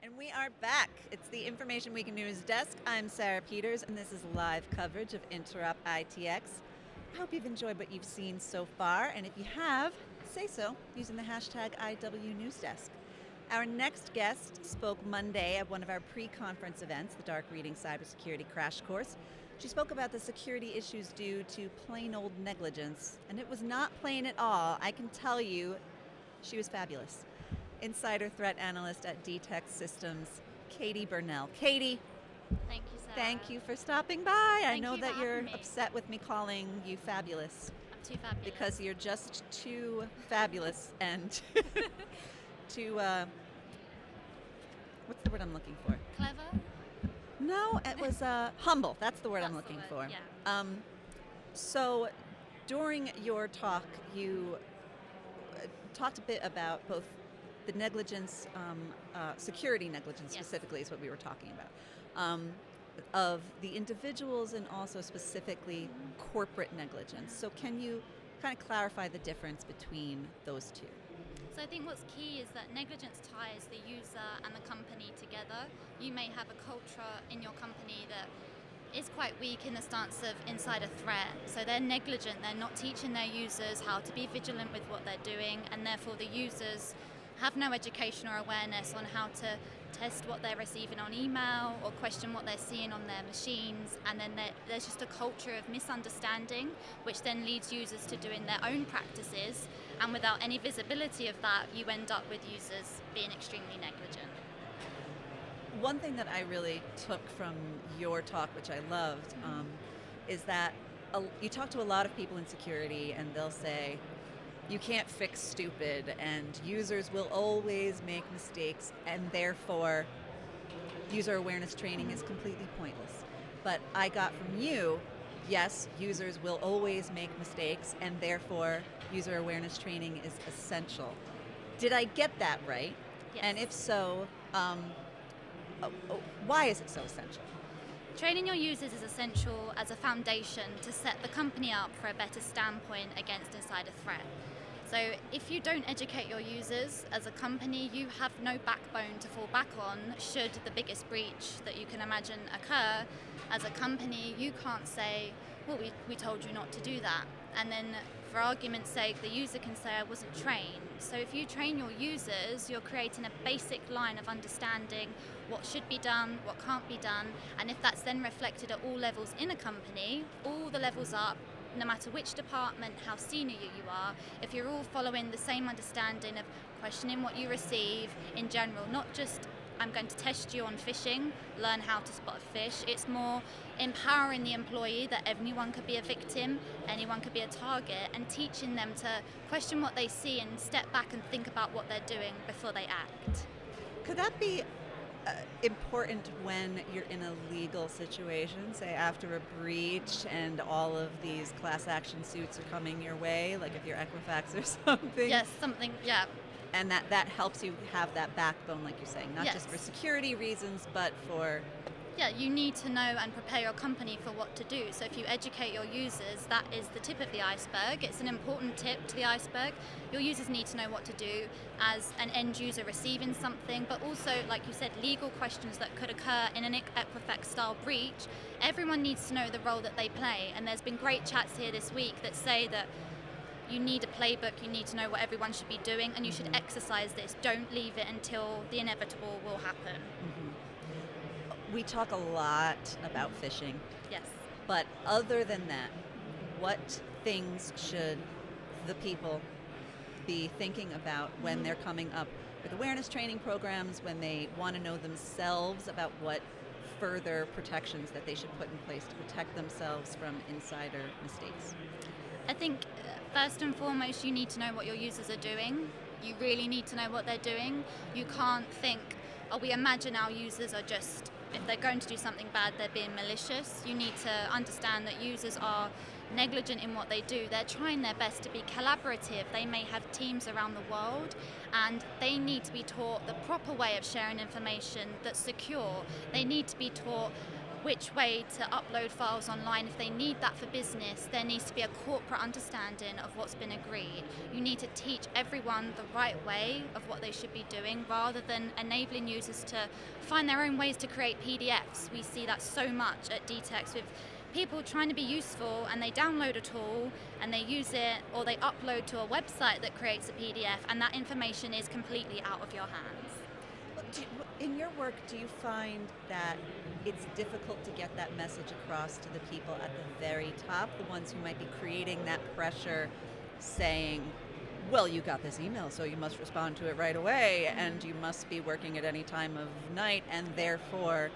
And we are back. It's the Information Week News Desk. I'm Sarah Peters, and this is live coverage of Interop ITX. I hope you've enjoyed what you've seen so far, and if you have, say so using the hashtag IWNewsDesk. Our next guest spoke Monday at one of our pre-conference events, the Dark Reading Cybersecurity Crash Course. She spoke about the security issues due to plain old negligence, and it was not plain at all. I can tell you, she was fabulous. Insider threat analyst at DTech Systems, Katie Burnell. Katie, thank you, Sarah. Thank you for stopping by. I know you that for you're having me. upset with me calling you fabulous. I'm too fabulous. Because you're just too fabulous and too, what's the word I'm looking for? Clever? No, it was humble. That's the word I'm That's the looking word, for. yeah. So during your talk, you talked a bit about both the negligence, security negligence Yes. specifically is what we were talking about, of the individuals and also specifically corporate negligence. So can you kind of clarify the difference between those two? So I think what's key is that negligence ties the user and the company together. You may have a culture in your company that is quite weak in the stance of insider threat. So they're negligent, they're not teaching their users how to be vigilant with what they're doing, and therefore the users have no education or awareness on how to test what they're receiving on email or question what they're seeing on their machines, and then there's just a culture of misunderstanding which then leads users to doing their own practices, and without any visibility of that you end up with users being extremely negligent. One thing that I really took from your talk, which I loved, is that you talk to a lot of people in security and they'll say, you can't fix stupid, and users will always make mistakes, and therefore user awareness training is completely pointless. But I got from you, yes, users will always make mistakes, and therefore user awareness training is essential. Did I get that right? Yes. And if so, why is it so essential? Training your users is essential as a foundation to set the company up for a better standpoint against insider threat. So if you don't educate your users as a company, you have no backbone to fall back on should the biggest breach that you can imagine occur. As a company, you can't say, well, we told you not to do that. And then for argument's sake, the user can say, I wasn't trained. So if you train your users, you're creating a basic line of understanding what should be done, what can't be done. And if that's then reflected at all levels in a company, all the levels up, no matter which department, how senior you are, if you're all following the same understanding of questioning what you receive in general, not just I'm going to test you on phishing, learn how to spot a fish. It's more empowering the employee that anyone could be a victim, anyone could be a target, and teaching them to question what they see and step back and think about what they're doing before they act. Could that be important when you're in a legal situation, say after a breach and all of these class action suits are coming your way, like if you're Equifax or something? Yes, something, yeah. And that helps you have that backbone, like you're saying, not Yes. just for security reasons, but for... Yeah, you need to know and prepare your company for what to do. So if you educate your users, that is the tip of the iceberg. It's an important tip to the iceberg. Your users need to know what to do as an end user receiving something, but also, like you said, legal questions that could occur in an Equifax-style breach. Everyone needs to know the role that they play, and there's been great chats here this week that say that you need a playbook, you need to know what everyone should be doing, and you should exercise this. Don't leave it until the inevitable will happen. We talk a lot about phishing, Yes. but other than that, what things should the people be thinking about when they're coming up with awareness training programs, when they want to know themselves about what further protections that they should put in place to protect themselves from insider mistakes? I think first and foremost, you need to know what your users are doing. You really need to know what they're doing. You can't think, oh, we imagine our users are just, if they're going to do something bad, they're being malicious. You need to understand that users are negligent in what they do. They're trying their best to be collaborative. They may have teams around the world, and they need to be taught the proper way of sharing information that's secure. They need to be taught which way to upload files online. If they need that for business, there needs to be a corporate understanding of what's been agreed. You need to teach everyone the right way of what they should be doing, rather than enabling users to find their own ways to create PDFs. We see that so much at DTEX with people trying to be useful, and they download a tool and they use it, or they upload to a website that creates a PDF, and that information is completely out of your hands. In your work, do you find that it's difficult to get that message across to the people at the very top, the ones who might be creating that pressure, saying, well, you got this email, so you must respond to it right away, and you must be working at any time of night, and therefore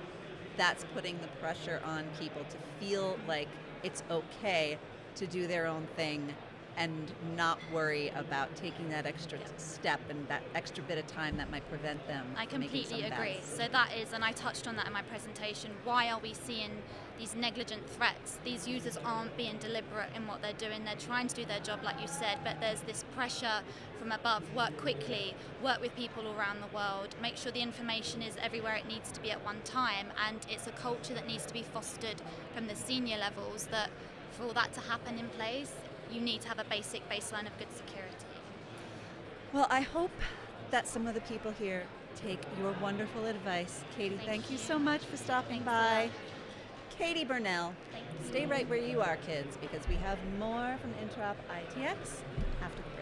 that's putting the pressure on people to feel like it's okay to do their own thing and not worry about taking that extra step and that extra bit of time that might prevent them I from making completely some bad agree. decisions. So that is, and I touched on that in my presentation, why are we seeing these negligent threats? These users aren't being deliberate in what they're doing. They're trying to do their job, like you said, but there's this pressure from above. Work quickly, work with people around the world, make sure the information is everywhere it needs to be at one time, and it's a culture that needs to be fostered from the senior levels, that for all that to happen in place, you need to have a basic baseline of good security. Well, I hope that some of the people here take your wonderful advice. Katie, thank you so much for stopping by. Katie Burnell, Thank you. stay right where you are, kids, because we have more from Interop ITX after the